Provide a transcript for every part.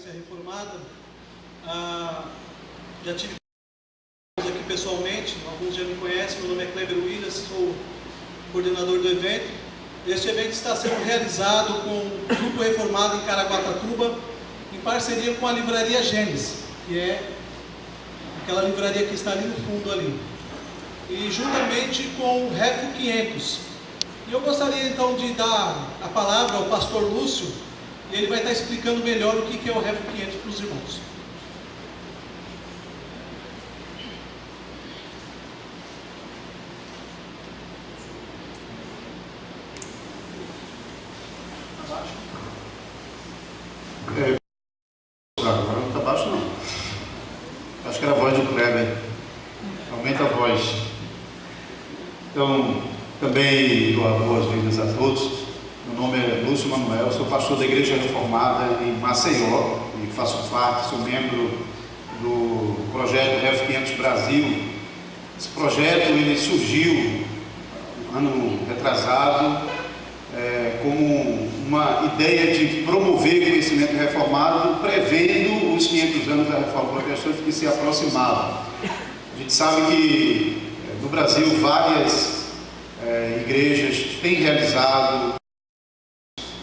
Conferência Reformada. Já tive aqui pessoalmente, alguns já me conhecem, meu nome é Kleber Williams, sou coordenador do evento. Este evento está sendo realizado com o Grupo Reformado em Caraguatatuba, em parceria com a Livraria Gênesis, que é aquela livraria que está ali no fundo ali, e juntamente com o Refo 500. E eu gostaria então de dar a palavra ao pastor Lúcio, e ele vai estar explicando melhor o que é o Refo 500 para os irmãos. Agora não está baixo não. Acho que era a voz do Kleber. Aumenta a voz. Então, também dou boas-vindas a todos. Meu nome é Lúcio Manuel, sou pastor da Igreja Reformada em Maceió e faço parte, sou membro do projeto Refo 500 Brasil. Esse projeto ele surgiu ano retrasado como uma ideia de promover conhecimento reformado, prevendo os 500 anos da Reforma Protestante que se aproximavam. A gente sabe que no Brasil várias igrejas têm realizado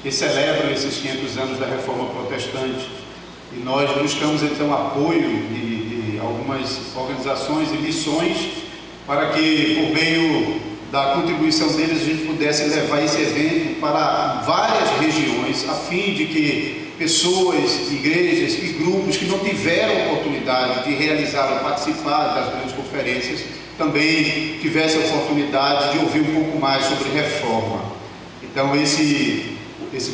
e celebram esses 500 anos da Reforma Protestante, e nós buscamos então apoio de algumas organizações e missões para que, por meio da contribuição deles, a gente pudesse levar esse evento para várias regiões, a fim de que pessoas, igrejas e grupos que não tiveram oportunidade de realizar ou participar das grandes conferências também tivessem a oportunidade de ouvir um pouco mais sobre reforma. Então esse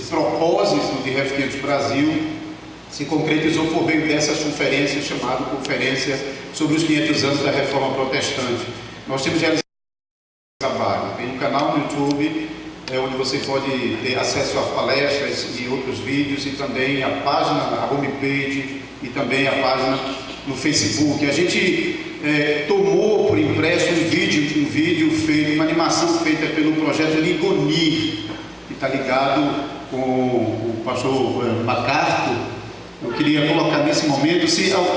propósito de Refo 500 Brasil se concretizou por meio dessas conferências, chamada Conferência sobre os 500 anos da Reforma Protestante. Nós temos realizado trabalho. Tem um canal no YouTube onde você pode ter acesso a palestras e outros vídeos, e também a página, a homepage, e também a página no Facebook. A gente tomou por impresso um vídeo feito, uma animação feita pelo projeto Ligonir, que está ligado com o pastor MacArthur. Eu queria colocar nesse momento,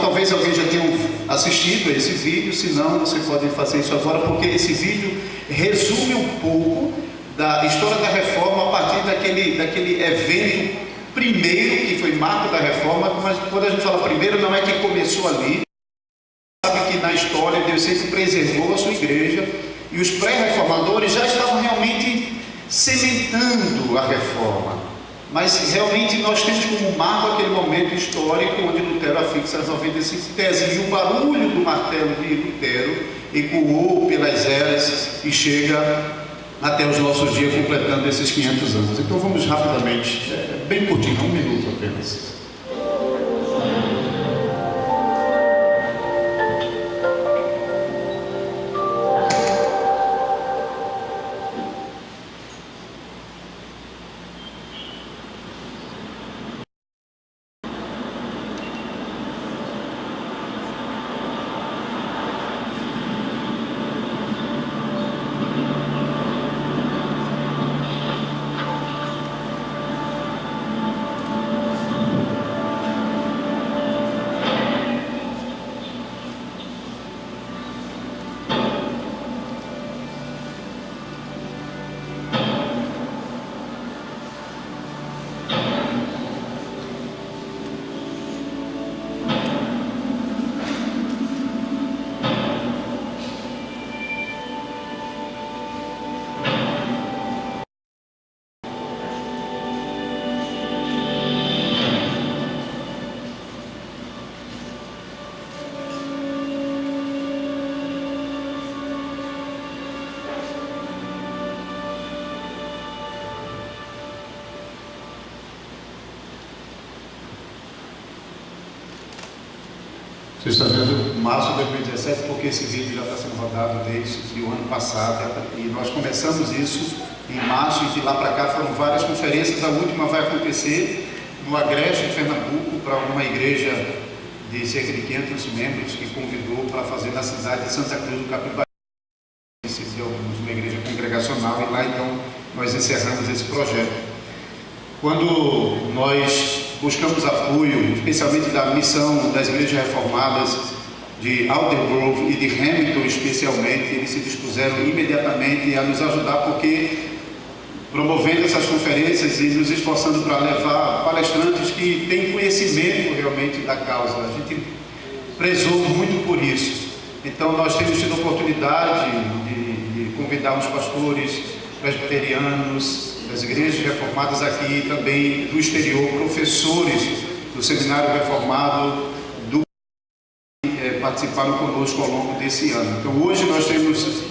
talvez alguém já tenha assistido a esse vídeo, se não, você pode fazer isso agora, porque esse vídeo resume um pouco da história da reforma a partir daquele evento primeiro, que foi marco da reforma. Mas quando a gente fala primeiro, não é que começou ali. Sabe que na história Deus sempre preservou a sua igreja, e os pré-reformadores já estavam realmente sementando a reforma. Mas realmente nós temos como marco aquele momento histórico onde Lutero afixa as 95 teses, e o barulho do martelo de Lutero ecoou pelas eras e chega até os nossos dias, completando esses 500 anos. Então vamos rapidamente, bem curtinho, 1 minuto apenas. Você está vendo março de 2017, porque esse vídeo já está sendo rodado desde o ano passado, e nós começamos isso em março, e de lá para cá foram várias conferências. A última vai acontecer no Agreste, em Pernambuco, para uma igreja de cerca de 500 membros, que convidou para fazer na cidade de Santa Cruz do Capibaribe, uma igreja congregacional, e lá então nós encerramos esse projeto. Quando nós buscamos apoio, especialmente da missão das igrejas reformadas de Alderbrough e de Hamilton especialmente. Eles se dispuseram imediatamente a nos ajudar, porque promovendo essas conferências e nos esforçando para levar palestrantes que têm conhecimento realmente da causa. A gente prezou muito por isso. Então nós temos tido a oportunidade de convidar os pastores presbiterianos das igrejas reformadas aqui, também do exterior, professores do Seminário Reformado participaram conosco ao longo desse ano. Então hoje nós temos,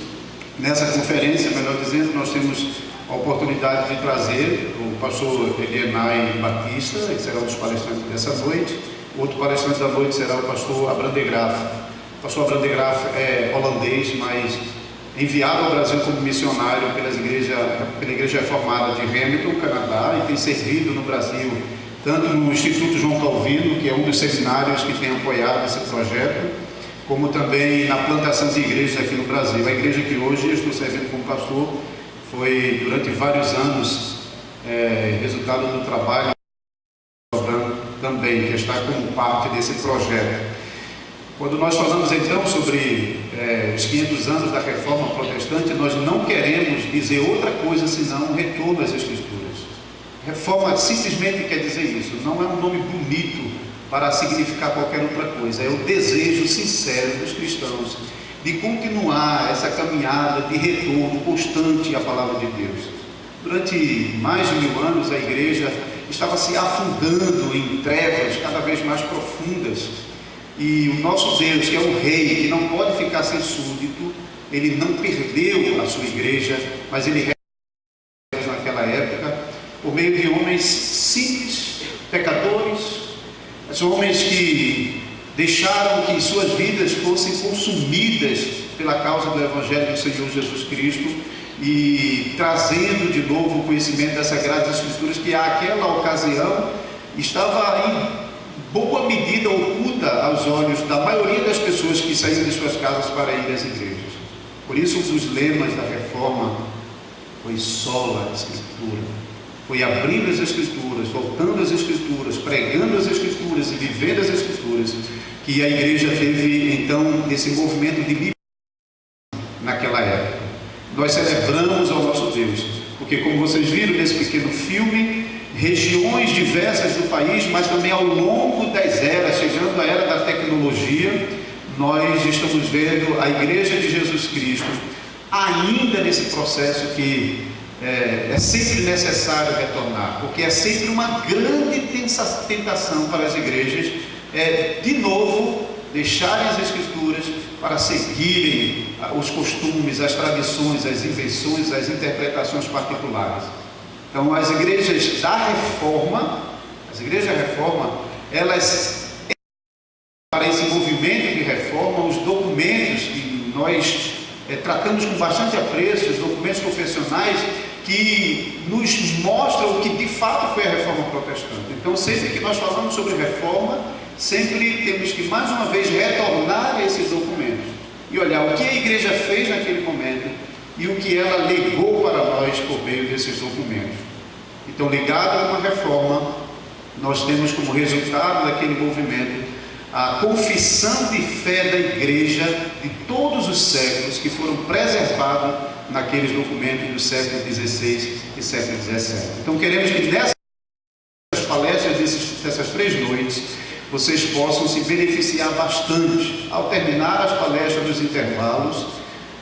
nessa conferência, melhor dizendo, nós temos a oportunidade de trazer o pastor Elienay Batista, que será um dos palestrantes dessa noite. Outro palestrante da noite será o pastor Abraham de Graaf. O pastor Abraham de Graaf é holandês, mas enviado ao Brasil como missionário pela Igreja Reformada de Hamilton, Canadá, e tem servido no Brasil tanto no Instituto João Calvino, que é um dos seminários que tem apoiado esse projeto, como também na plantação de igrejas aqui no Brasil. A igreja que hoje eu estou servindo como pastor foi durante vários anos resultado do trabalho também, que está como parte desse projeto. Quando nós falamos então sobre os 500 anos da Reforma Protestante, nós não queremos dizer outra coisa senão um retorno às Escrituras. Reforma simplesmente quer dizer isso, não é um nome bonito para significar qualquer outra coisa, é o desejo sincero dos cristãos de continuar essa caminhada de retorno constante à Palavra de Deus. Durante mais de 1000 anos a igreja estava se afundando em trevas cada vez mais profundas, e o nosso Deus, que é um rei, que não pode ficar sem súdito, ele não perdeu a sua igreja, mas ele naquela época, por meio de homens simples, pecadores, homens que deixaram que suas vidas fossem consumidas pela causa do Evangelho do Senhor Jesus Cristo, e trazendo de novo o conhecimento das Sagradas Escrituras, que àquela ocasião estava em boa medida oculta aos olhos da maioria das pessoas que saíram de suas casas para ir às igrejas. Por isso, um dos lemas da Reforma foi sola Escritura, foi abrindo as Escrituras, voltando às Escrituras, pregando as Escrituras e vivendo as Escrituras, que a igreja teve então esse movimento de libertação naquela época. Nós celebramos ao nosso Deus, porque como vocês viram nesse pequeno filme, regiões diversas do país, mas também ao longo das eras, chegando à era da tecnologia, nós estamos vendo a Igreja de Jesus Cristo ainda nesse processo que é sempre necessário retornar, porque é sempre uma grande tentação para as igrejas de novo deixarem as Escrituras para seguirem os costumes, as tradições, as invenções, as interpretações particulares. Então as igrejas da Reforma, elas, para esse movimento de reforma, os documentos que nós tratamos com bastante apreço, os documentos confessionais que nos mostram o que de fato foi a Reforma Protestante. Então sempre que nós falamos sobre reforma, sempre temos que mais uma vez retornar a esses documentos e olhar o que a igreja fez naquele momento e o que ela legou para nós por meio desses documentos. Então, ligado a uma reforma, nós temos como resultado daquele movimento a confissão de fé da igreja de todos os séculos que foram preservados naqueles documentos do século XVI e século XVII. Então queremos que nessas palestras dessas 3 noites vocês possam se beneficiar bastante. Ao terminar as palestras nos intervalos,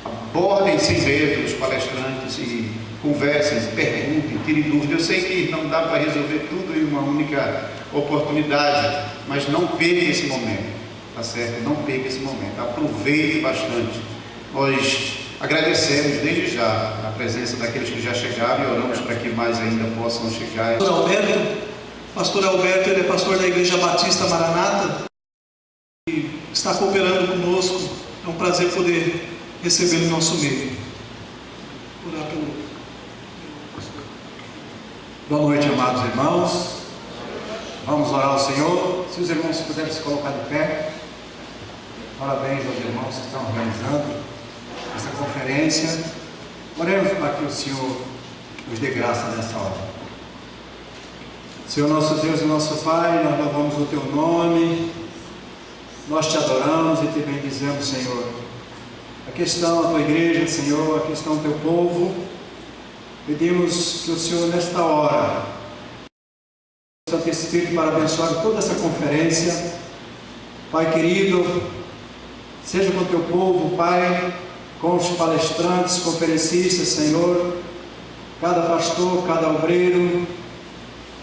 abordem sem medo os palestrantes e conversem, perguntem, tirem dúvidas. Eu sei que não dá para resolver tudo em uma única oportunidade, mas não perca esse momento, tá certo? Não perca esse momento, aproveite bastante. Nós agradecemos desde já a presença daqueles que já chegaram e oramos para que mais ainda possam chegar. Pastor Alberto, ele é pastor da Igreja Batista Maranata e está cooperando conosco. É um prazer poder recebê-lo no nosso meio. Orar pelo pastor. Boa noite, amados irmãos. Vamos orar ao Senhor. Se os irmãos puderem se colocar de pé. Parabéns aos irmãos que estão organizando essa conferência. Oremos para que o Senhor nos dê graça nessa hora. Senhor nosso Deus e nosso Pai, nós louvamos o Teu nome, nós Te adoramos e Te bendizemos, Senhor. Aqui estão a Tua igreja, Senhor, aqui estão o Teu povo. Pedimos que o Senhor, nesta hora, Santo Espírito, para abençoar toda essa conferência. Pai querido, seja com o Teu povo, Pai, com os palestrantes, conferencistas, Senhor, cada pastor, cada obreiro,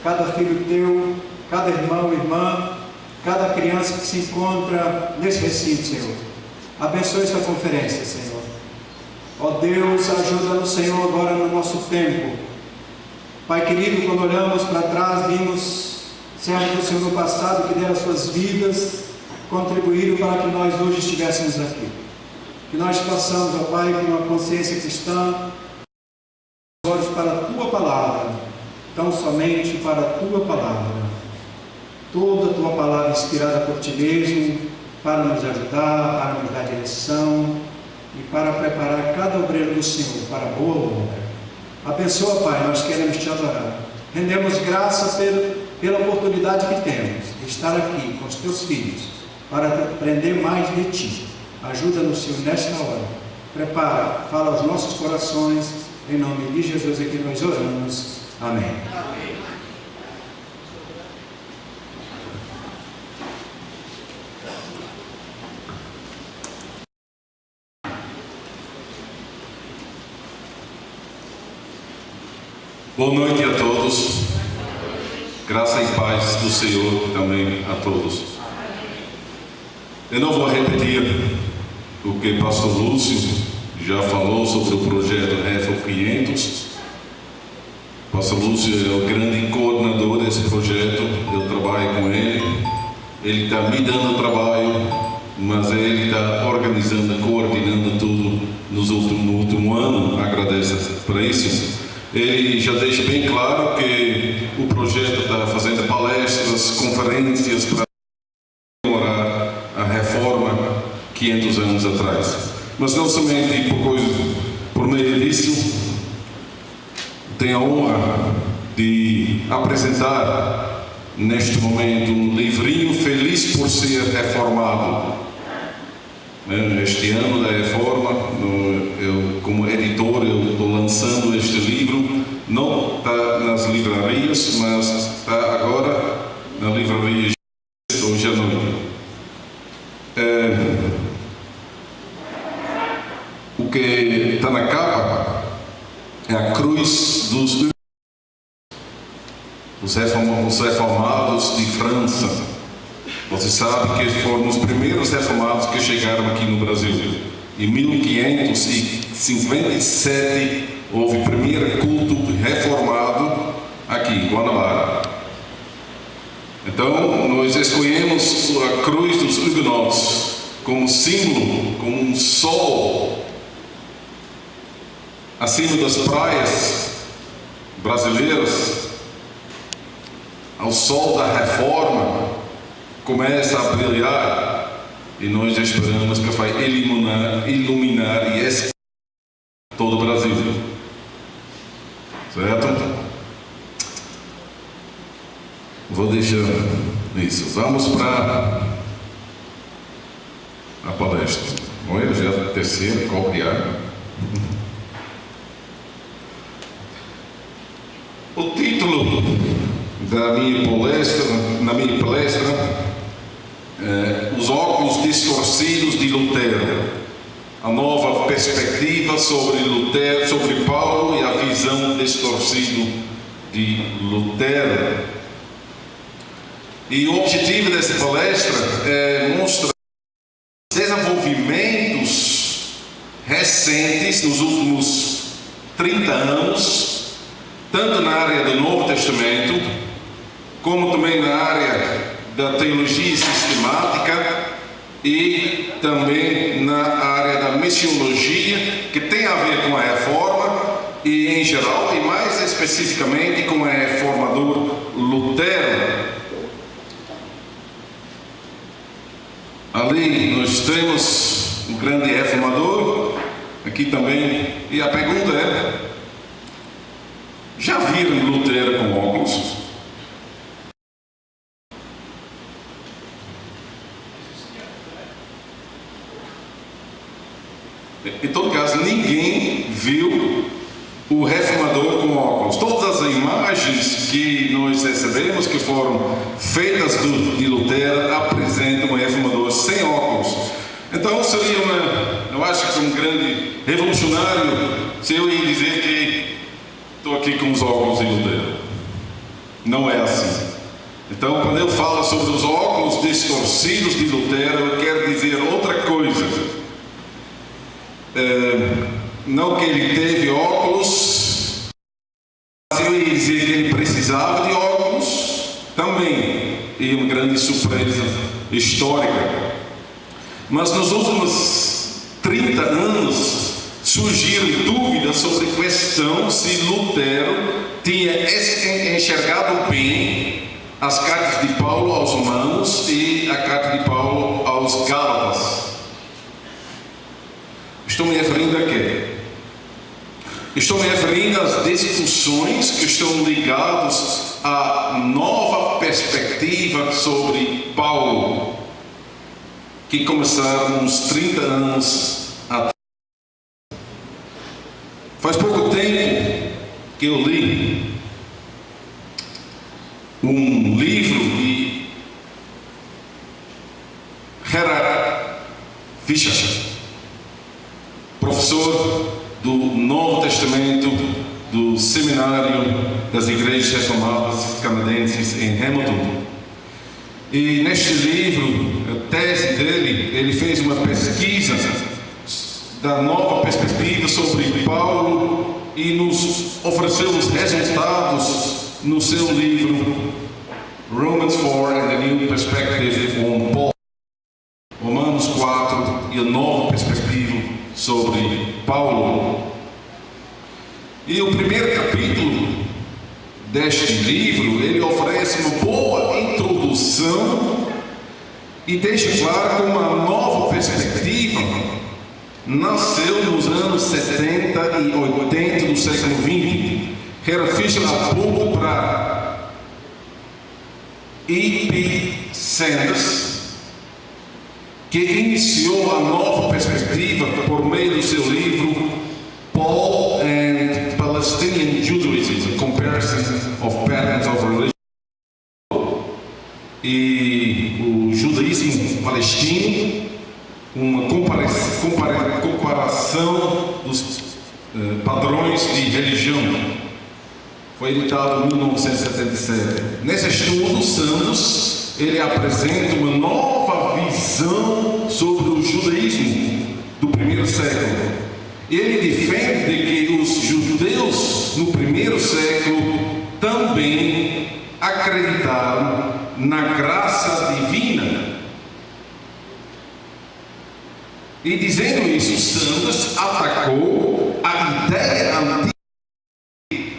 cada filho Teu, cada irmão, irmã, cada criança que se encontra nesse recinto, Senhor. Abençoe essa conferência, Senhor. Ó Deus, ajuda-nos, Senhor, agora no nosso tempo. Pai querido, quando olhamos para trás, vimos servos do Senhor no passado que deram as suas vidas, contribuíram para que nós hoje estivéssemos aqui. Que nós possamos, ó Pai, com uma consciência cristã, olhos para a Tua palavra, tão somente para a Tua palavra. Toda a Tua palavra inspirada por Ti mesmo, para nos ajudar, para nos dar direção e para preparar cada obreiro do Senhor para a boa obra. Abençoa, Pai, nós queremos Te adorar. Rendemos graça pela oportunidade que temos de estar aqui com os Teus filhos para aprender mais de Ti. Ajuda-nos, Senhor, nesta hora. Prepara, fala aos nossos corações, em nome de Jesus é que nós oramos. Amém. Amém. Boa noite a todos, graça e paz do Senhor também a todos. Eu não vou repetir o que o pastor Lúcio já falou sobre o projeto Refo 500. O pastor Lúcio é o grande coordenador desse projeto, eu trabalho com ele está me dando trabalho, mas ele está organizando, coordenando tudo no último ano, agradeço por isso. Ele já deixa bem claro que o projeto está fazendo palestras, conferências para comemorar a reforma 500 anos atrás. Mas não somente por meio disso, tenho a honra de apresentar neste momento um livrinho Feliz por Ser Reformado. Este ano da reforma, eu como editor, eu estou lançando este livro, não está nas livrarias, mas está agora na livraria hoje à noite. O que está na capa é a cruz dos reformados de França. Você sabe que foram os primeiros reformados que chegaram aqui no Brasil. Em 1557 houve o primeiro culto reformado aqui em Guanabara. Então nós escolhemos a cruz dos huguenotes como símbolo, como um sol acima das praias brasileiras, ao sol da reforma. Começa a brilhar e nós esperamos que vai iluminar e todo o Brasil, certo? Vou deixar isso. Vamos para a palestra. Olha, já é a terceira, copiar. O título da minha palestra Os óculos distorcidos de Lutero, a nova perspectiva sobre Lutero, sobre Paulo e a visão distorcida de Lutero. E o objetivo dessa palestra é mostrar desenvolvimentos recentes nos últimos 30 anos, tanto na área do Novo Testamento, como também na área da teologia sistemática e também na área da missiologia, que tem a ver com a reforma e em geral, e mais especificamente com o reformador Lutero. Ali nós temos um grande reformador, aqui também, e a pergunta é: já viram Lutero com óculos? o reformador com óculos. Todas as imagens que nós recebemos, que foram feitas de Lutero, apresentam o reformador sem óculos. Então seria eu acho que um grande revolucionário se eu ia dizer que estou aqui com os óculos de Lutero. Não é assim. Então, quando eu falo sobre os óculos distorcidos de Lutero, eu quero dizer outra coisa. Não que ele teve óculos, mas eu ia dizer que ele precisava de óculos também. E uma grande surpresa histórica. Mas nos últimos 30 anos surgiram dúvidas sobre a questão se Lutero tinha enxergado bem as cartas de Paulo aos Romanos e a carta de Paulo aos Gálatas. Estou me referindo a quê? Estou me referindo às discussões que estão ligadas à nova perspectiva sobre Paulo, que começaram uns 30 anos atrás. Faz pouco tempo que eu li um livro de Gerhard Fischer, professor do Novo Testamento do Seminário das Igrejas Reformadas Canadenses em Hamilton. E neste livro, a tese dele, ele fez uma pesquisa da nova perspectiva sobre Paulo e nos ofereceu os resultados no seu livro Romans 4 and the New Perspective on Paul. Romanos 4 e a nova perspectiva sobre Paulo. E o primeiro capítulo deste livro, ele oferece uma boa introdução e deixa claro que uma nova perspectiva nasceu nos anos 70 e 80 do século XX. Gerhard Fischer aponta para E.P. Sanders, que iniciou a nova perspectiva por meio do seu livro Paul and Palestinian Judaism, A Comparison of Patterns of Religion, e o judaísmo palestino, uma comparação dos padrões de religião. Foi editado em 1977. Nesse estudo, Sanders ele apresenta uma nova visão sobre o judaísmo do primeiro século. Ele defende que os judeus no primeiro século também acreditaram na graça divina. E dizendo isso, Sanders atacou a ideia antiga.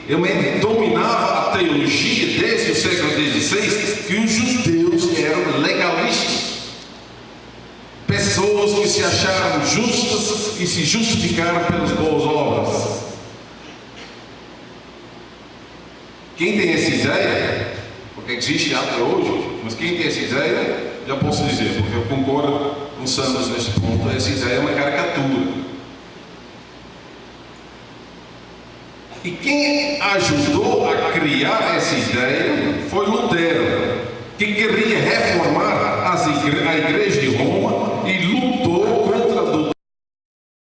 Ele dominava a teologia desde o século XVI, que os judeus eram legalistas, pessoas que se acharam justas e se justificaram pelas boas obras. Quem tem essa ideia, porque existe até hoje, mas quem tem essa ideia, já posso dizer, porque eu concordo com Sanders neste ponto, essa ideia é uma caricatura. E quem ajudou a criar essa ideia foi Lutero, que queria reformar a igreja de Roma e lutou contra a doutrina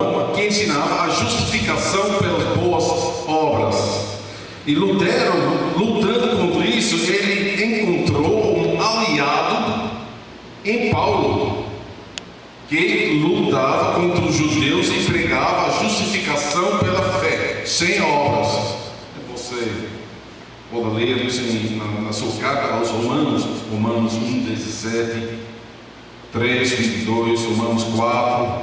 de Roma, que ensinava a justificação pelas boas obras. E Lutero, lutando contra isso, ele encontrou um aliado em Paulo, que lutava contra os judeus e pregava a justificação pela fé, sem obras. Você pode ler isso na sua carta aos Romanos, Romanos 1, 17, 3, 22, Romanos 4.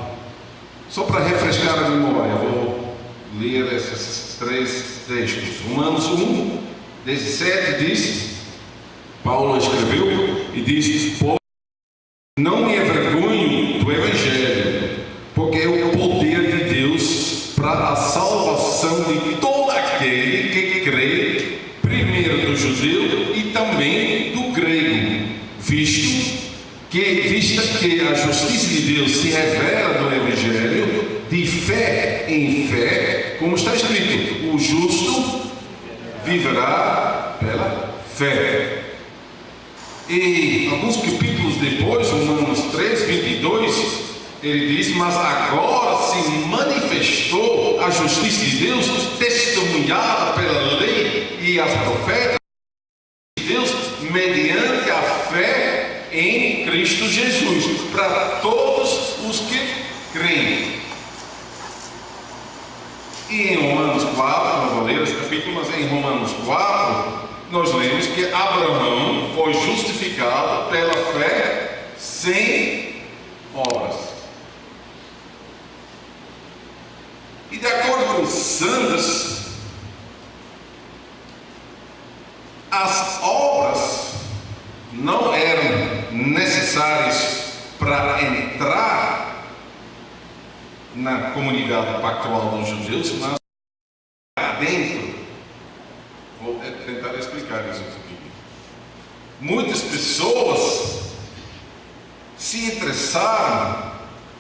Só para refrescar a memória, eu vou ler esses três textos. Romanos 1, 17 diz, Paulo escreveu e diz: não me envergonho do Evangelho, porque é o poder de Deus para a salvação de todo aquele que crê, primeiro do judeu e também do grego, vista que a justiça de Deus se revela no Evangelho, de fé em fé, como está escrito. escrito: o justo viverá pela fé. E alguns capítulos depois, Romanos 3, 22, ele diz: mas agora se manifestou a justiça de Deus, testemunhada pela lei e as profetas de Deus, mediante a fé em Cristo Jesus, para todos os que creem. E em Romanos 4, não vou ler esse capítulo, mas em Romanos 4, nós lemos que Abraão foi justificado pela fé sem obras. E de acordo com Sanders, as obras não eram necessárias para entrar na comunidade pactual dos judeus, mas dentro. Vou tentar explicar isso aqui. Muitas pessoas se interessaram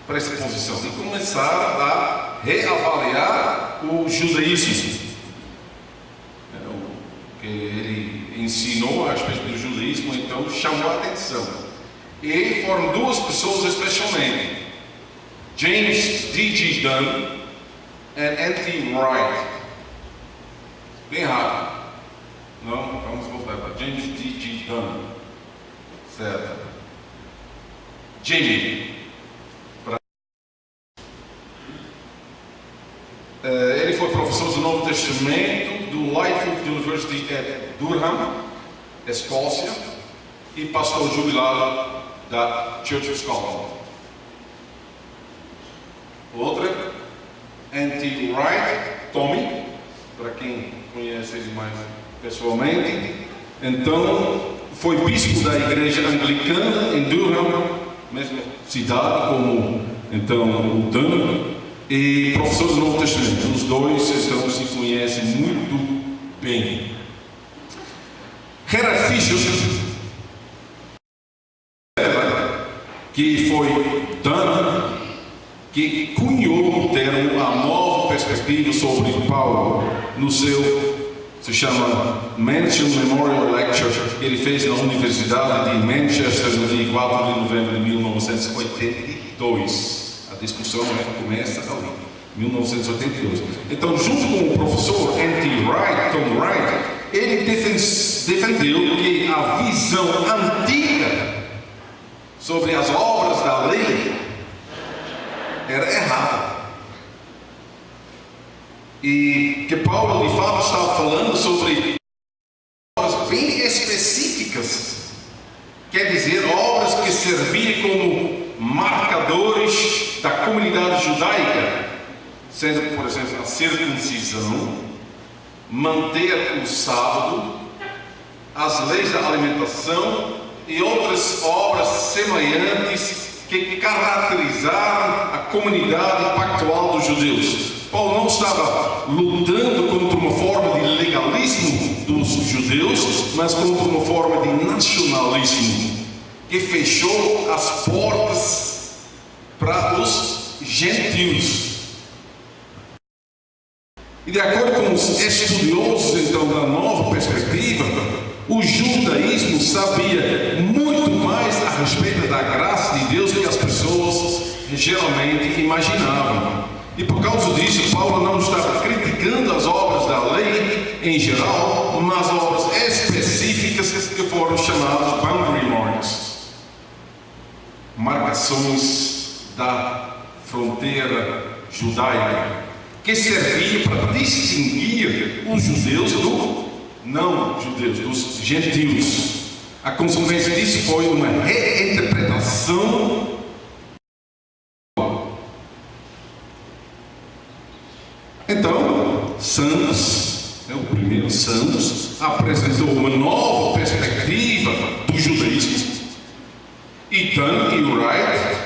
por essa posição e começaram a reavaliar o judaísmo, que ele ensinou a respeito do judaísmo, então chamou a atenção. E foram duas pessoas especialmente, James D.G. Dunn e N.T. Wright. Bem rápido. Não, vamos voltar para James D.G. Dunn. Certo. Jamie. Ele foi professor do Novo Testamento do Lightfoot University de Durham, Escócia, e pastor jubilado da Church of Scotland. Outra, N.T. Wright, Tommy, para quem conhece ele mais pessoalmente. Então, foi bispo da igreja anglicana em Durham, mesma cidade como então o Dunham, e professor do Novo Testamento. Os dois então se conhecem muito bem. Gerhard Fischer, que foi Dunham, que cunhou o termo a nova perspectiva sobre Paulo no seu, se chama Mansion Memorial Lecture, que ele fez na Universidade de Manchester no dia 4 de novembro de 1982. A discussão começa ali, 1982. Então, junto com o professor N.T. Wright, Tom Wright, ele defendeu que a visão antiga sobre as obras da lei era errada. E que Paulo de fato estava falando sobre obras bem específicas, quer dizer, obras que serviam como marcadores da comunidade judaica, sendo, por exemplo, a circuncisão, manter o sábado, as leis da alimentação e outras obras semelhantes que caracterizaram a comunidade pactual dos judeus. Paulo não estava lutando contra uma forma de legalismo dos judeus, mas contra uma forma de nacionalismo que fechou as portas para os gentios. E de acordo com os estudiosos então da nova perspectiva, o judaísmo sabia muito mais a respeito da graça de Deus do que as pessoas geralmente imaginavam. E por causa disso, Paulo não estava criticando as obras da lei em geral, mas obras específicas que foram chamadas boundary marks, marcações da fronteira judaica, que servia para distinguir os judeus dos não-judeus, dos gentios. A consequência disso foi uma reinterpretação. Então, Sanders, o primeiro Sanders, apresentou uma nova perspectiva do judaísmo. E Dunn e Wright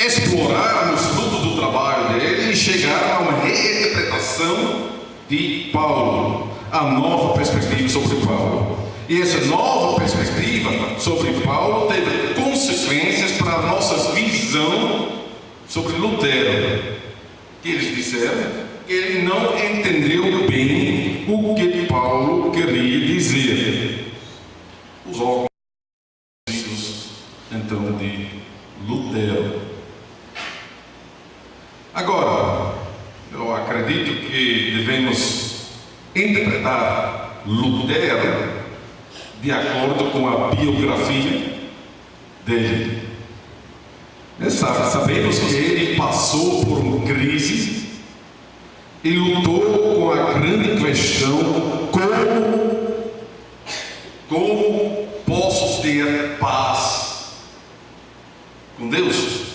exploraram os frutos do trabalho dele e chegaram a uma reinterpretação de Paulo, a nova perspectiva sobre Paulo. E essa nova perspectiva sobre Paulo teve consequências para a nossa visão sobre Lutero, que eles disseram ele não entendeu bem o que Paulo queria dizer. Os órgãos então de Lutero. Agora, eu acredito que devemos interpretar Lutero de acordo com a biografia dele. Sabemos que ele passou por uma crise e lutou com a grande questão: como posso ter paz com Deus?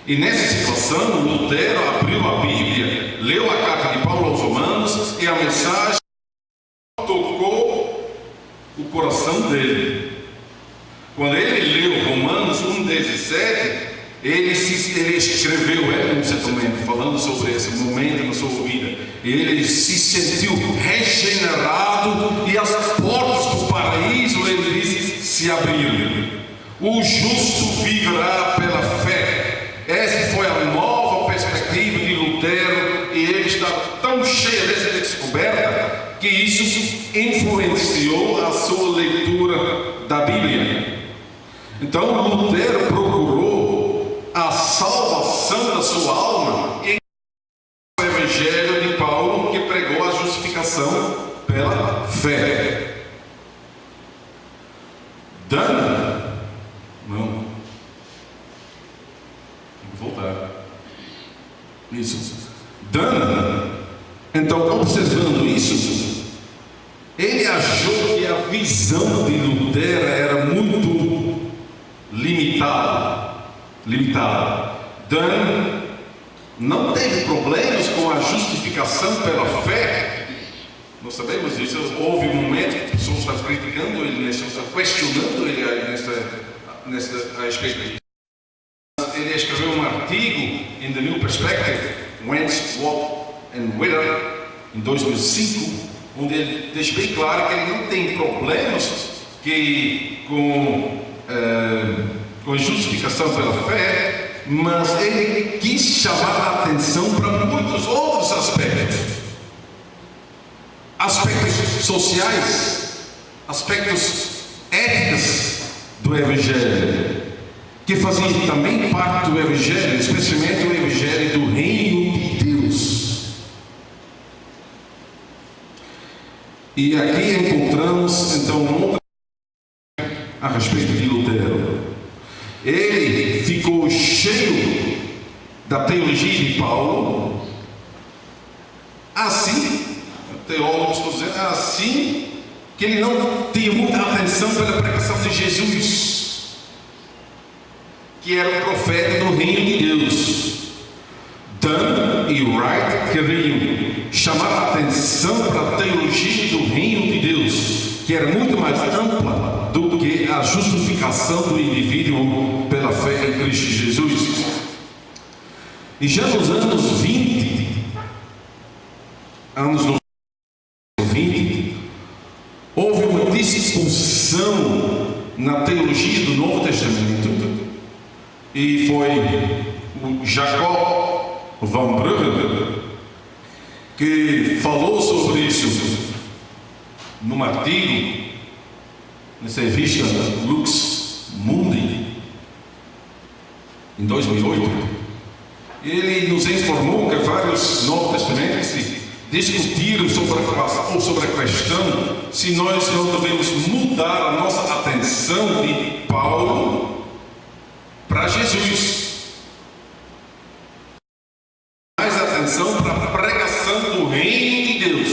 E nessa situação, Lutero abriu a Bíblia, leu a carta de Paulo aos Romanos, e a mensagem tocou o coração dele. Quando ele leu Romanos 1,17, ele escreveu um sentimento falando sobre esse momento na sua vida. Ele se sentiu regenerado e as portas do paraíso, ele disse, se abriram. O justo viverá pela fé. Essa foi a nova perspectiva de Lutero, e ele está tão cheio dessa descoberta que isso influenciou a sua leitura da Bíblia. Então Lutero procurou a salvação da sua alma em o Evangelho de Paulo, que pregou a justificação pela fé. Então, observando isso, ele achou que a visão de Lutero era muito limitada. Dan não teve problemas com a justificação pela fé. Nós sabemos disso. Houve um momento que pessoas estavam criticando ele, estavam questionando ele a respeito disso. Ele escreveu um artigo em The New Perspective, Whence, What and Whither, em 2005, onde ele deixa bem claro que ele não tem problemas com a justificação pela fé, mas ele quis chamar a atenção para muitos outros aspectos sociais, aspectos éticos do Evangelho, que faziam também parte do Evangelho, especialmente o Evangelho do Reino de Deus. E aqui encontramos então outra a respeito de Lutero. Ele ficou cheio da teologia de Paulo, assim, teólogos estão dizendo, assim, que ele não tinha muita atenção pela pregação de Jesus, que era o profeta do reino de Deus. Dunn e Wright queriam chamar a atenção para a teologia do reino de Deus, que era muito mais ampla do que a justificação do indivíduo pela fé em Cristo Jesus. E já nos anos 20, houve uma discussão na teologia do Novo Testamento, e foi o Jacob Van Brugge que falou sobre isso num artigo nessa revista Lux Mundi em 2008. Ele nos informou que vários Novos Testamentos discutiram sobre a questão se nós não devemos mudar a nossa atenção de Paulo para Jesus, mais atenção para a pregação do reino de Deus.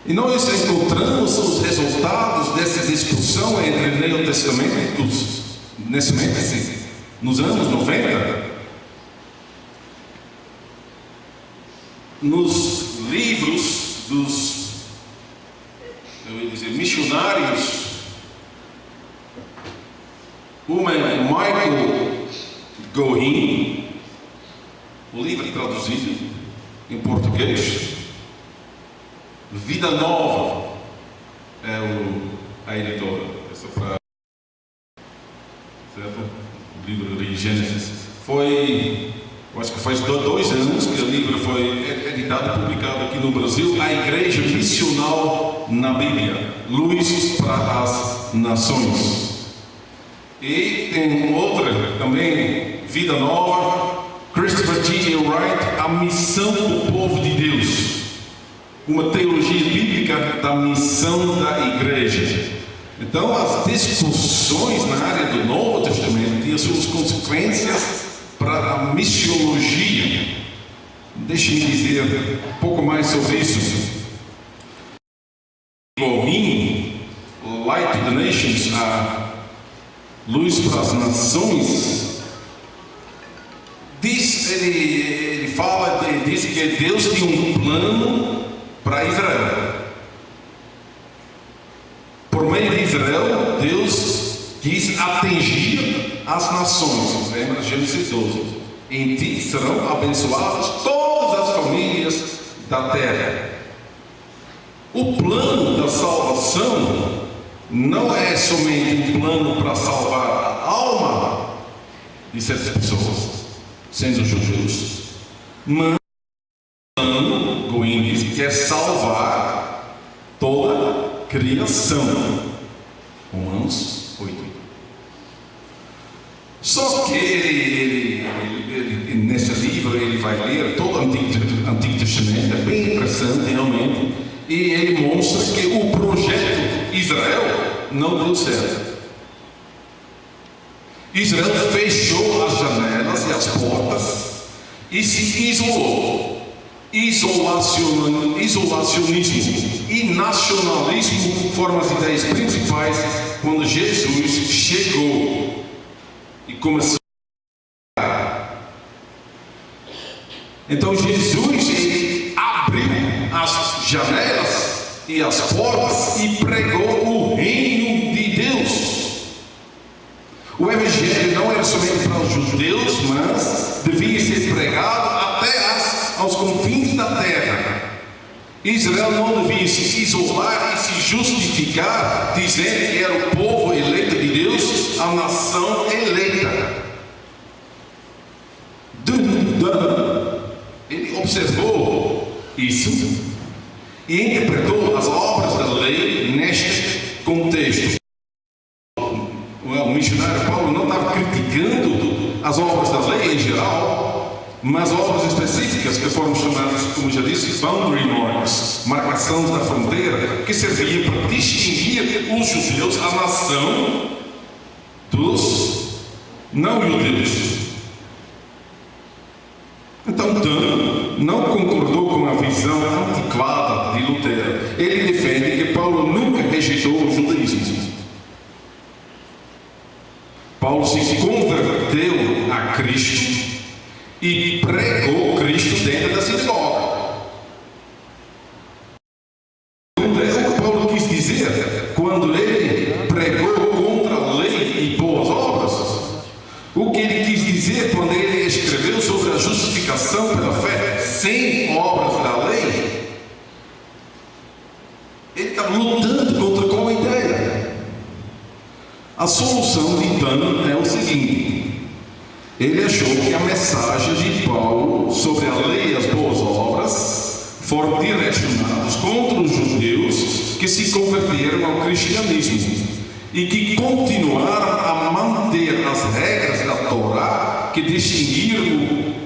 E nós encontramos os resultados dessa discussão entre o Novo Testamento nos anos 90, nos livros dos, missionários. Uma é Michael Gorin, o livro traduzido em português, Vida Nova, é a editora, certo? O livro de Gênesis foi eu acho que faz 2 anos que o livro foi editado e publicado aqui no Brasil, A Igreja Missional na Bíblia, Luz para as Nações. E tem outra também, Vida Nova, Christopher G. Wright, A Missão do Povo de Deus, uma teologia bíblica da missão da igreja. Então, as discussões na área do Novo Testamento têm as suas consequências para a missiologia. Deixe-me dizer um pouco mais sobre isso. O mim, Light to the Nations, a Luz para as Nações, ele fala, diz que Deus tem um plano para Israel. Por meio de Israel, Deus quis atingir as nações. Lembra Gênesis 12? Em ti serão abençoadas todas as famílias da terra. O plano da salvação não é somente um plano para salvar a alma de certas pessoas, sendo judeus, mas o plano, Goim diz, que é salvar toda a criação. Romanos 8. Só que ele nesse livro ele vai ler todo o Antigo Testamento, é bem interessante realmente, e ele mostra que o projeto Israel não deu certo. Israel fechou as janelas e as portas e se isolou. Isolacionismo e nacionalismo foram as ideias principais quando Jesus chegou e começou a. Então Jesus ele abriu as janelas e as portas e pregou o reino de Deus. O evangelho não era somente para os judeus, mas devia ser pregado até aos confins da terra. Israel não devia se isolar e se justificar dizendo que era o povo eleito de Deus, a nação eleita. Ele observou isso e interpretou as obras da lei neste contexto. O missionário Paulo não estava criticando as obras da lei em geral, mas obras específicas que foram chamadas, como já disse, boundary marks, marcações da fronteira, que serviam para distinguir os judeus, a nação, dos não-judeus. Então, não concordou com a visão antiquada de Lutero. Ele defende que Paulo nunca rejeitou o judaísmo. Paulo se converteu a Cristo e pregou Cristo dentro da sinagoga. É o que Paulo quis dizer quando ele pregou contra a lei e boas obras. O que ele quis dizer quando ele escreveu sobre a justificação pela fé sem obras da lei. Ele está lutando contra qual ideia? A solução de Dano é o seguinte: ele achou que a mensagem de Paulo sobre a lei e as boas obras foram direcionados contra os judeus que se converteram ao cristianismo e que continuaram a manter as regras da Torá que distinguiram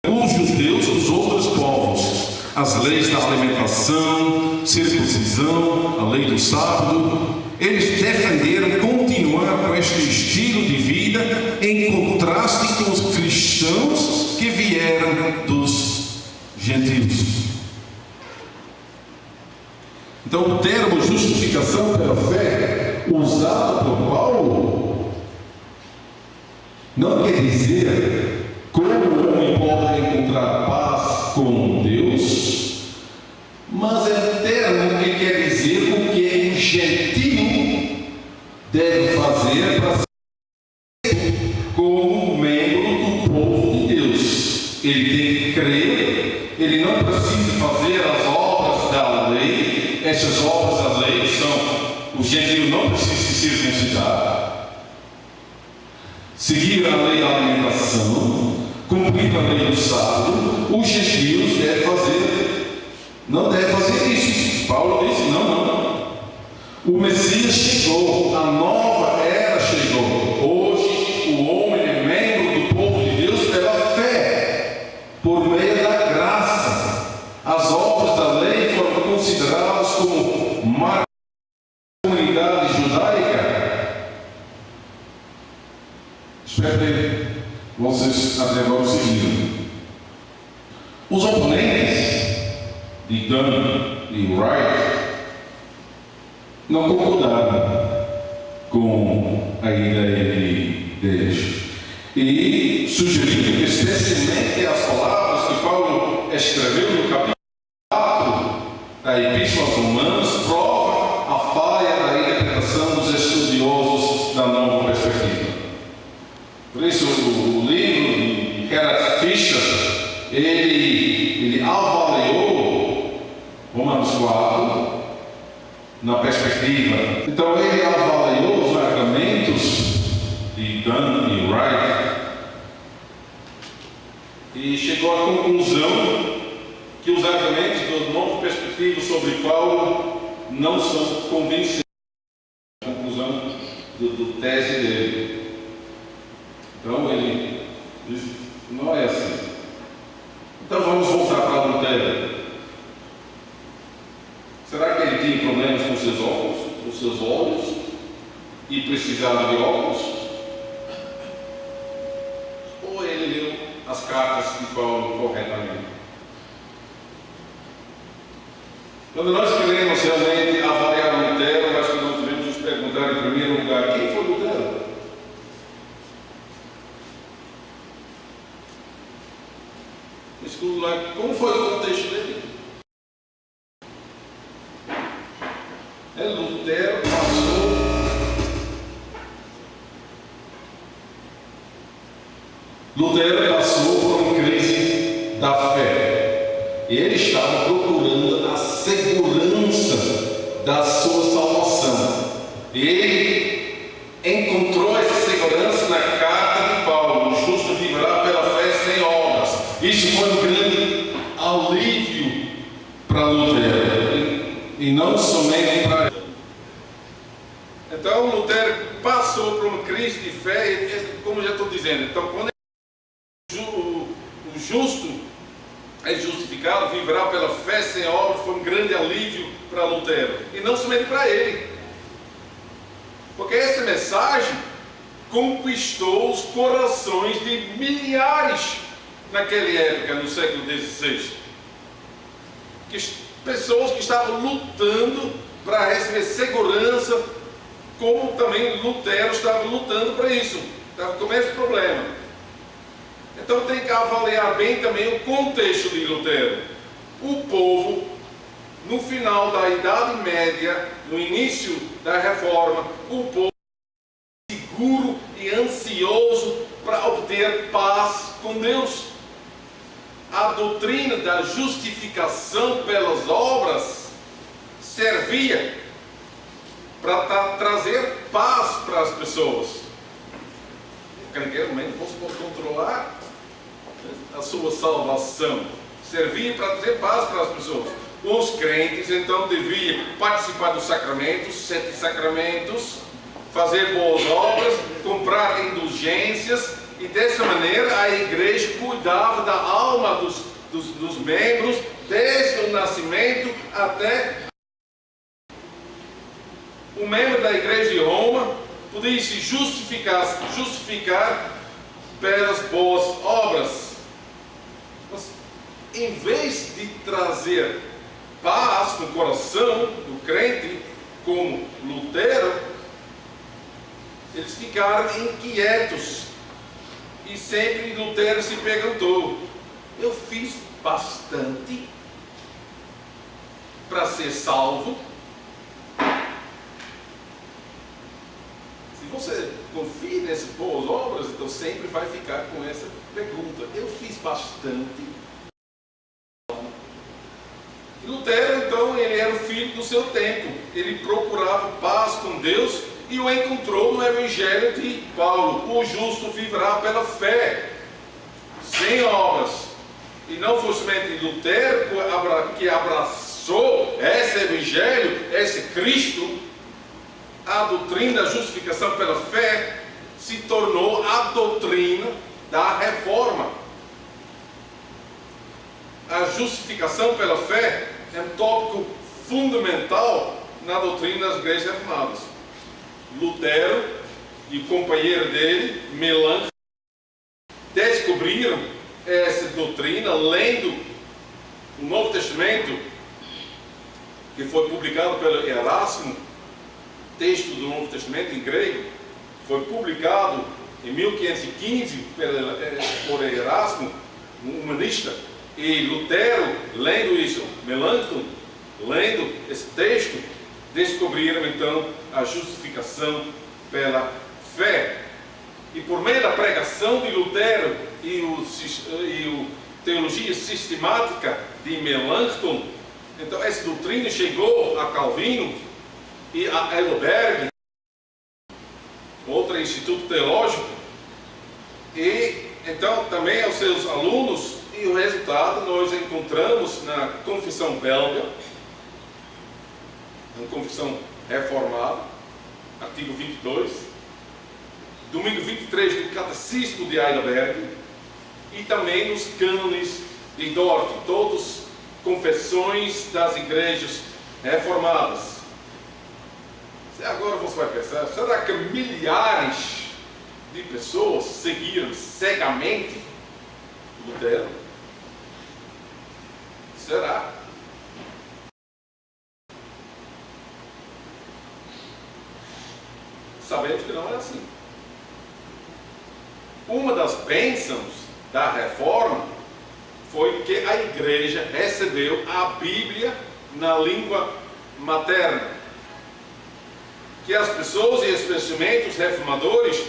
os judeus dos outros povos, as leis da alimentação, circuncisão, a lei do sábado. Eles defenderam continuar com este estilo de vida em contraste com os cristãos que vieram dos gentios. Então, o termo justificação pela fé, usado por Paulo, não quer dizer como o homem pode encontrar paz com Deus, mas é um termo que quer dizer o que um gentio deve fazer para ser como membro do povo de Deus. Ele tem que crer, ele não precisa fazer as obras da lei. Essas obras da lei são: o gentio não precisa se circuncidar, seguir a lei da alimentação, cumprindo a lei do sábado, os gentios não devem fazer isso. Paulo disse: não. O Messias chegou, a nova era chegou. Hoje o homem é membro do povo de Deus pela fé, por meio da graça. As obras da lei foram consideradas como marca da comunidade judaica. Espero que vocês até agora seguiram. Os oponentes de Dunn e Wright não concordaram com a ideia deles e sugeriram que, especialmente as palavras que Paulo escreveu no capítulo 4 da Epístola aos Romanos, prova a falha da interpretação dos estudiosos da nova perspectiva. Por isso, o livro de Gerhard Fischer, ele avaliou Romanos 4 na perspectiva. Então, ele avaliou os argumentos de Dunn e Wright e chegou à conclusão que os argumentos da nova perspectiva sobre Paulo não são convincentes. A conclusão do tese dele. Então, ele diz: não é assim. Então, vamos voltar para Lutero. Será que ele tinha problemas com seus óculos, com seus olhos, e precisava de óculos? Ou ele leu as cartas de Paulo corretamente? Quando nós queremos realmente avaliar Lutero, nós devemos nos perguntar em primeiro lugar: quem foi Lutero? Em segundo lugar, como foi o contexto dele? Lutero passou por uma crise da fé. Ele estava procurando a segurança da sua salvação. E ele encontrou essa segurança na carta de Paulo: o justo viverá pela fé sem obras. Isso foi um grande alívio para Lutero, e não somente para ele. Então, Lutero passou por uma crise de fé, como já estou dizendo. Então, quando o justo é justificado, viverá pela fé sem obras, foi um grande alívio para Lutero, e não somente para ele, porque essa mensagem conquistou os corações de milhares naquela época, no século XVI, pessoas que estavam lutando para receber segurança, como também Lutero estava lutando para isso, estava com esse problema. Então tem que avaliar bem também o contexto de Lutero. O povo, no final da Idade Média, no início da Reforma, o povo seguro e ansioso para obter paz com Deus. A doutrina da justificação pelas obras servia para trazer paz para as pessoas. Naquele momento você pode controlar a sua salvação. Servia para trazer paz para as pessoas. Os crentes então deviam participar dos sacramentos, 7 sacramentos, fazer boas obras, comprar indulgências, e dessa maneira a igreja cuidava da alma dos membros, desde o nascimento até o membro da igreja de Roma podia se justificar pelas boas obras. Mas em vez de trazer paz no coração do crente, como Lutero, eles ficaram inquietos. E sempre Lutero se perguntou: eu fiz bastante para ser salvo? Se você confia nessas boas obras, então sempre vai ficar com essa pergunta: eu fiz bastante? E Lutero, então, ele era o filho do seu tempo. Ele procurava paz com Deus e o encontrou no Evangelho de Paulo: o justo viverá pela fé, sem obras. E não foi somente Lutero que abraçou esse evangelho, esse Cristo. A doutrina da justificação pela fé se tornou a doutrina da reforma. A justificação pela fé é um tópico fundamental na doutrina das igrejas reformadas. Lutero e o companheiro dele, Melanchthon, descobriram essa doutrina lendo o Novo Testamento, que foi publicado pelo Erasmo. Texto do Novo Testamento em grego foi publicado em 1515 por Erasmo, um humanista. E Lutero, lendo isso, Melanchthon, lendo esse texto, descobriram então a justificação pela fé. E por meio da pregação de Lutero e a teologia sistemática de Melanchthon, então essa doutrina chegou a Calvino e a Heidelberg, outro instituto teológico, e então também aos seus alunos. E o resultado nós encontramos na Confissão Belga, uma confissão reformada, artigo 22, domingo 23 do Catecismo de Heidelberg, e também nos cânones de Dort, todos confissões das igrejas reformadas. Agora você vai pensar, será que milhares de pessoas seguiram cegamente Lutero? Será? Sabemos que não é assim. Uma das bênçãos da reforma foi que a igreja recebeu a Bíblia na língua materna. Que as pessoas, e especialmente os reformadores,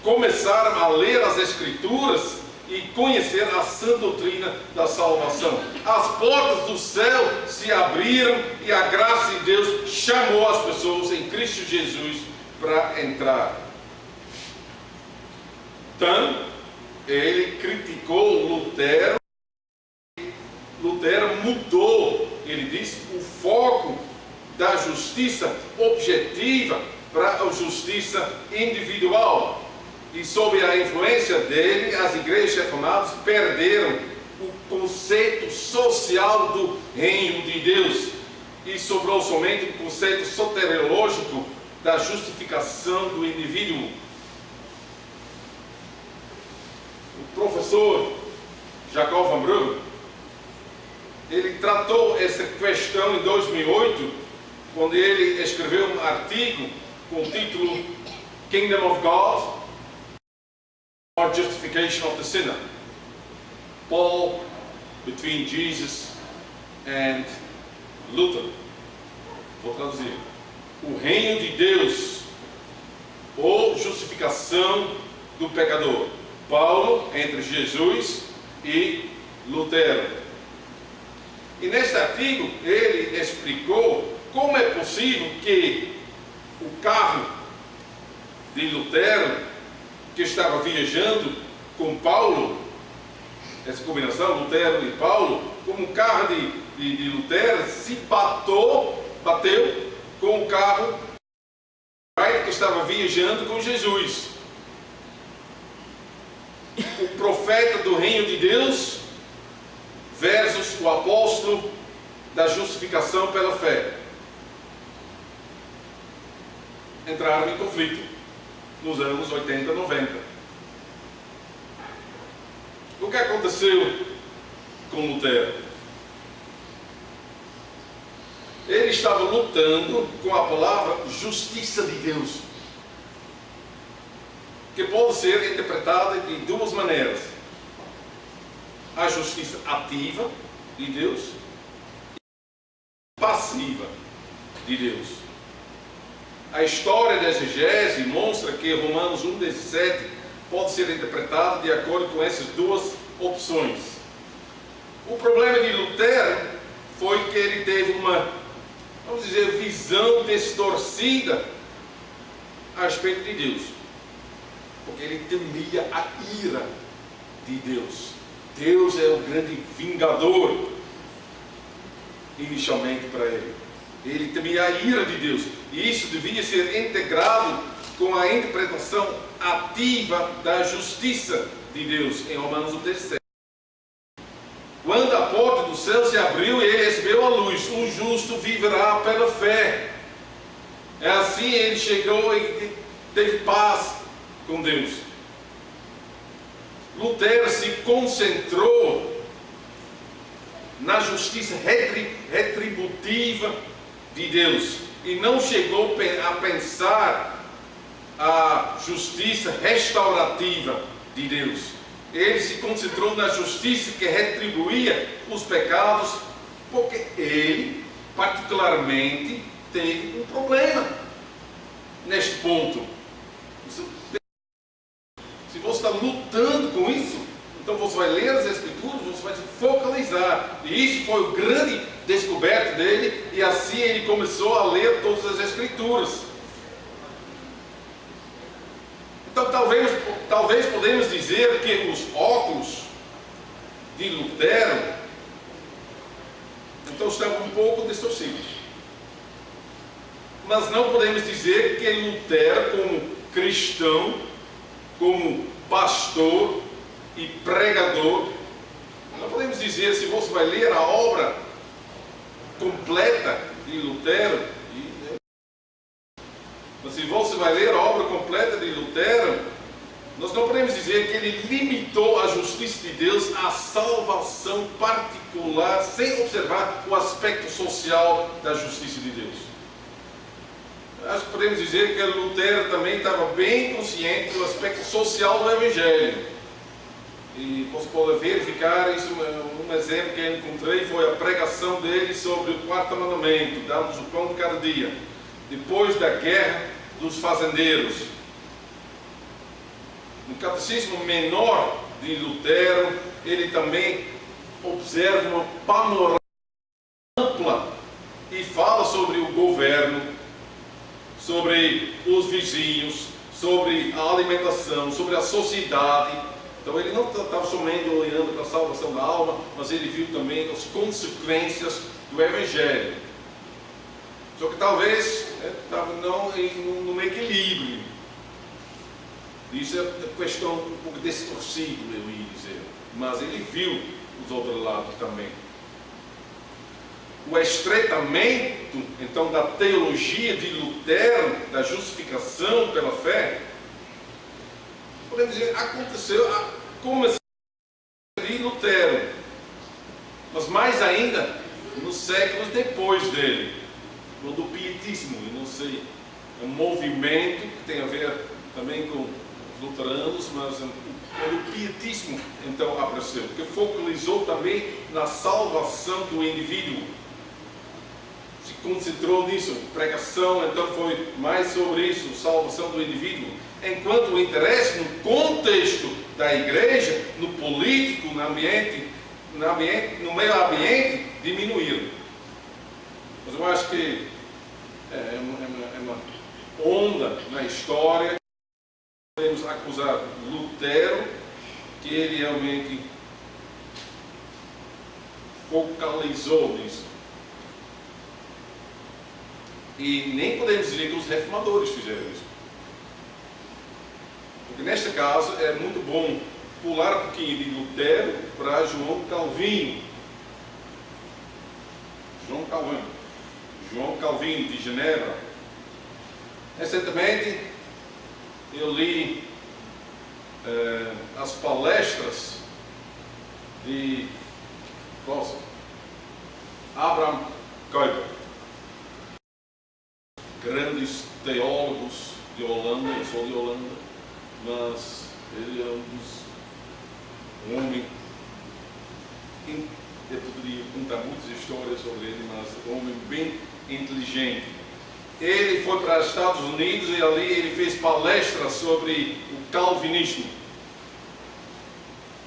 começaram a ler as Escrituras e conhecer a sã doutrina da salvação. As portas do céu se abriram e a graça de Deus chamou as pessoas em Cristo Jesus para entrar. Então, ele criticou Lutero. Lutero mudou, ele disse, o foco da justiça objetiva para a justiça individual. E sob a influência dele, as igrejas reformadas perderam o conceito social do reino de Deus e sobrou somente o conceito soteriológico da justificação do indivíduo. O professor Jacob van Brugge, ele tratou essa questão em 2008, quando ele escreveu um artigo com o título Kingdom of God or Justification of the Sinner. Paul between Jesus and Luther. Vou traduzir. O reino de Deus ou justificação do pecador. Paulo entre Jesus e Lutero. E neste artigo ele explicou como é possível que o carro de Lutero, que estava viajando com Paulo, essa combinação, Lutero e Paulo, como o carro de Lutero se bateu com o carro que estava viajando com Jesus. O profeta do reino de Deus versus o apóstolo da justificação pela fé entraram em conflito nos anos 80, 90. O que aconteceu com Lutero? Ele estava lutando com a palavra justiça de Deus, que pode ser interpretada de duas maneiras: a justiça ativa de Deus e passiva de Deus. A história da exegese mostra que Romanos 1,17 pode ser interpretado de acordo com essas duas opções. O problema de Lutero foi que ele teve uma, vamos dizer, visão distorcida a respeito de Deus, porque ele temia a ira de Deus. Deus é o grande vingador, inicialmente para ele. Ele temia a ira de Deus. E isso devia ser integrado com a interpretação ativa da justiça de Deus, em Romanos 3:7. Quando a porta do céu se abriu e ele recebeu a luz, o justo viverá pela fé. É assim ele chegou e teve paz com Deus. Lutero se concentrou na justiça retributiva de Deus e não chegou a pensar a justiça restaurativa de Deus. Ele se concentrou na justiça que retribuía os pecados, porque ele, particularmente, teve um problema neste ponto. Se você está lutando com isso, então você vai ler as Escrituras, você vai se focalizar. E isso foi o grande descoberto dele, e assim ele começou a ler todas as Escrituras. Então talvez podemos dizer que os óculos de Lutero então estavam um pouco distorcidos. Mas não podemos dizer que Lutero, como cristão, como pastor e pregador, não podemos dizer, se você vai ler a obra completa de Lutero, mas se você vai ler a obra completa de Lutero, nós não podemos dizer que ele limitou a justiça de Deus à salvação particular, sem observar o aspecto social da justiça de Deus. Acho que podemos dizer que Lutero também estava bem consciente do aspecto social do Evangelho. E você pode verificar isso. Um exemplo que eu encontrei foi a pregação dele sobre o quarto mandamento: dá-nos o pão de cada dia. Depois da guerra dos fazendeiros. No Catecismo Menor de Lutero, ele também observa uma panorama ampla e fala sobre o governo, sobre os vizinhos, sobre a alimentação, sobre a sociedade. Então ele não estava somente olhando para a salvação da alma, mas ele viu também as consequências do Evangelho. Só que talvez estava não num equilíbrio. Isso é questão um pouco distorcida, eu ia dizer. Mas ele viu os outros lados também. O estreitamento, então, da teologia de Lutero, da justificação pela fé, podemos dizer, aconteceu, começou de Lutero, mas mais ainda nos séculos depois dele, do pietismo. Eu não sei, é um movimento que tem a ver também com os luteranos, mas o pietismo então apareceu, que focalizou também na salvação do indivíduo. Se concentrou nisso, pregação então foi mais sobre isso, salvação do indivíduo, enquanto o interesse no contexto da igreja, no político, no meio ambiente, diminuíram. Mas eu acho que é uma onda na história. Podemos acusar Lutero que ele realmente focalizou nisso. E nem podemos dizer que os reformadores fizeram isso. Porque neste caso é muito bom pular um pouquinho de Lutero para João Calvino. João Calvino de Genebra. Recentemente eu li as palestras de Abraham Kuyper, grandes teólogos de Holanda. Eu sou de Holanda, mas ele é um homem, eu poderia contar muitas histórias sobre ele, mas um homem bem inteligente. Ele foi para os Estados Unidos e ali ele fez palestras sobre o calvinismo,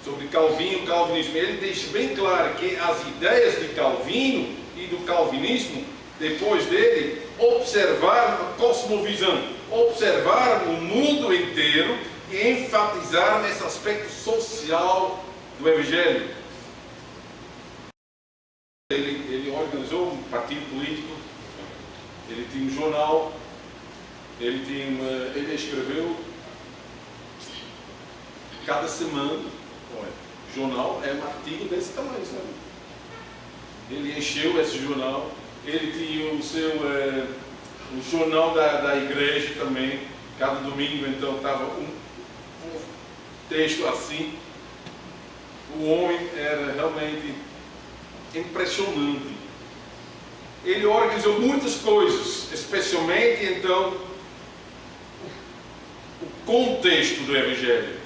sobre Calvino e o calvinismo. Ele deixa bem claro que as ideias de Calvino e do calvinismo, depois dele, observaram a cosmovisão, observaram o mundo inteiro e enfatizaram esse aspecto social do Evangelho. Ele organizou um partido político, ele tinha um jornal, ele escreveu cada semana. Jornal é um artigo desse tamanho, sabe? Ele encheu esse jornal. Ele tinha o jornal da igreja também. Cada domingo, então, estava um texto assim. O homem era realmente impressionante. Ele organizou muitas coisas, especialmente, então, o contexto do Evangelho.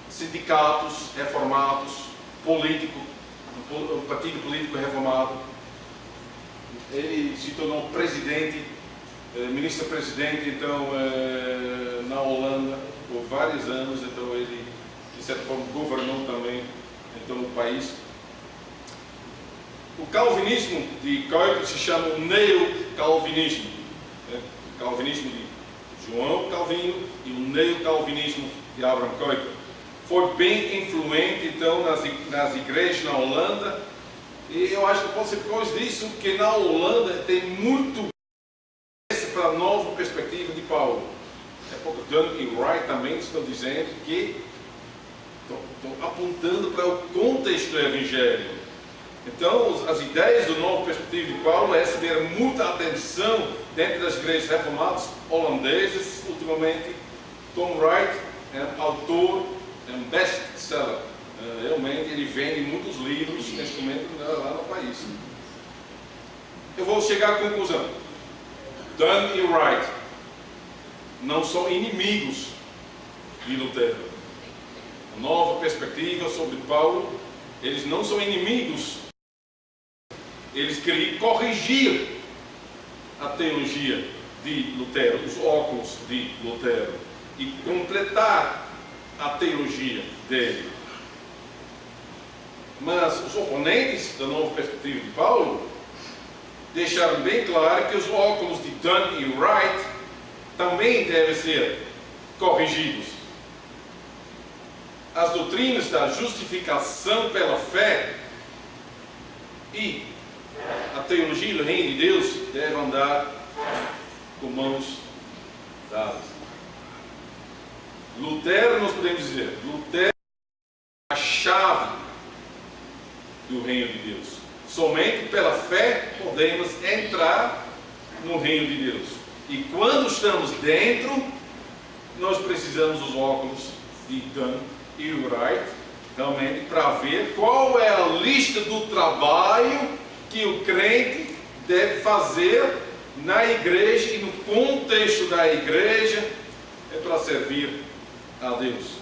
Sindicatos reformados, o partido político reformado. Ele se tornou presidente, ministro-presidente, então, na Holanda, por vários anos. Então, ele, de certa forma, governou também, então, o país. O calvinismo de Kuyper se chama o neo-calvinismo. O calvinismo de João Calvino e o neo-calvinismo de Abraham Kuyper. Foi bem influente, então, nas igrejas na Holanda. E eu acho que pode ser por causa disso que na Holanda tem muito para a nova perspectiva de Paulo. Dunn e Wright também estão dizendo que estão apontando para o contexto do Evangelho. Então, as ideias do novo perspectiva de Paulo receberam muita atenção dentro das igrejas reformadas holandesas. Ultimamente, Tom Wright é um autor, é um best-seller. Realmente, ele vende muitos livros neste momento lá no país. Eu vou chegar à conclusão. Dunn e Wright não são inimigos de Lutero. A nova perspectiva sobre Paulo, eles não são inimigos. Eles queriam corrigir a teologia de Lutero, os óculos de Lutero, e completar a teologia dele. Mas os oponentes da nova perspectiva de Paulo deixaram bem claro que os óculos de Dunn e Wright também devem ser corrigidos. As doutrinas da justificação pela fé e a teologia do reino de Deus devem andar com mãos dadas. Lutero, nós podemos dizer, Lutero é a chave do reino de Deus. Somente pela fé podemos entrar no reino de Deus. E quando estamos dentro, nós precisamos dos óculos de Dunn e Wright, realmente, para ver qual é a lista do trabalho que o crente deve fazer na igreja e no contexto da igreja para servir a Deus.